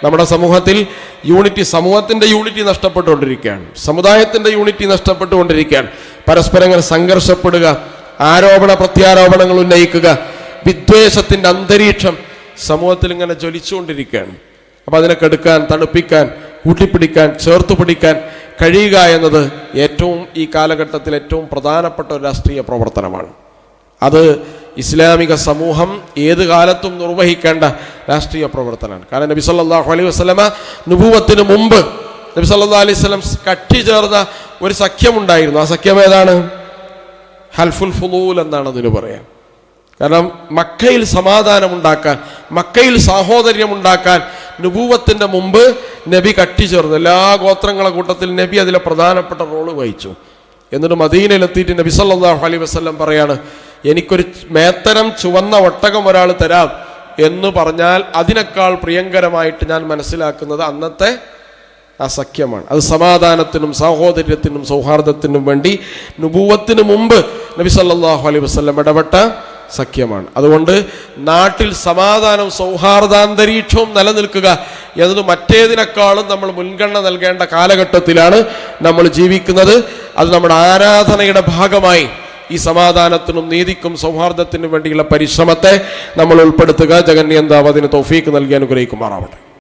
നമ്മുടെ സമൂഹത്തിൽ സമൂഹത്തിൻ്റെ യൂണിറ്റി നഷ്ടപ്പെട്ടുകൊണ്ടിരിക്കുകയാണ്, സമുദായത്തിൻ്റെ യൂണിറ്റി നഷ്ടപ്പെട്ടുകൊണ്ടിരിക്കുകയാണ്. പരസ്പരം ഇങ്ങനെ സംഘർഷപ്പെടുക, ആരോപണ പ്രത്യാരോപണങ്ങൾ ഉന്നയിക്കുക, വിദ്വേഷത്തിൻ്റെ അന്തരീക്ഷം സമൂഹത്തിൽ ഇങ്ങനെ ജ്വലിച്ചുകൊണ്ടിരിക്കുകയാണ്. അപ്പം അതിനെ കെടുക്കാൻ, തണുപ്പിക്കാൻ, കൂട്ടിപ്പിടിക്കാൻ, ചേർത്തു പിടിക്കാൻ കഴിയുക എന്നത് ഈ കാലഘട്ടത്തിൽ ഏറ്റവും പ്രധാനപ്പെട്ട ഒരു രാഷ്ട്രീയ പ്രവർത്തനമാണ്. അത് ഇസ്ലാമിക സമൂഹം ഏത് കാലത്തും നിർവഹിക്കേണ്ട രാഷ്ട്രീയ പ്രവർത്തനമാണ്. കാരണം നബി സല്ലല്ലാഹു അലൈഹി വസല്ലമ നുബുവത്തിന് മുമ്പ് നബി സല്ലല്ലാഹു അലൈഹി വസല്ലം കക്ഷി ചേർന്ന ഒരു സഖ്യമുണ്ടായിരുന്നു. ആ സഖ്യം ഏതാണ്? ഹൽഫുൽ ഫുളൂൽ എന്നാണ് അതിന് പറയാൻ. കാരണം മക്കയിൽ സമാധാനമുണ്ടാക്കാൻ, മക്കയിൽ സാഹോദര്യമുണ്ടാക്കാൻ നുബുവത്തിൻ്റെ മുമ്പ് നബി കക്ഷി ചേർന്നു. എല്ലാ ഗോത്രങ്ങളെ കൂട്ടത്തിൽ നബി അതിലെ പ്രധാനപ്പെട്ട റോള് വഹിച്ചു. എന്നിട്ട് മദീനയിലെത്തിയിട്ട് നബി സല്ലല്ലാഹു അലൈഹി വസല്ലം പറയാണ്, എനിക്കൊരു മേത്തരം ചുവന്ന ഒട്ടകം ഒരാൾ തരാം എന്ന് പറഞ്ഞാൽ അതിനേക്കാൾ പ്രിയങ്കരമായിട്ട് ഞാൻ മനസ്സിലാക്കുന്നത് അന്നത്തെ ആ സഖ്യമാണ്. അത് സമാധാനത്തിനും സാഹോദര്യത്തിനും സൗഹാർദ്ദത്തിനും വേണ്ടി നുബുവത്തിന് മുമ്പ് നബി സല്ലല്ലാഹു അലൈഹി വസല്ലം ഇടപെട്ട സഖ്യമാണ്. അതുകൊണ്ട് നാട്ടിൽ സമാധാനവും സൗഹാർദ്ദാന്തരീക്ഷവും നിലനിൽക്കുക എന്നത് മറ്റേതിനേക്കാളും നമ്മൾ മുൻഗണന നൽകേണ്ട കാലഘട്ടത്തിലാണ് നമ്മൾ ജീവിക്കുന്നത്. അത് നമ്മുടെ ആരാധനയുടെ ഭാഗമായി ഈ സമാധാനത്തിനും നീതിക്കും സൗഹാർദ്ദത്തിനും വേണ്ടിയുള്ള പരിശ്രമത്തെ നമ്മൾ ഉൾപ്പെടുത്തുക. ജഗന്നിയന്താവ് അതിന് തൗഫീക്ക് നൽകി അനുഗ്രഹിക്കുമാറാവട്ടെ.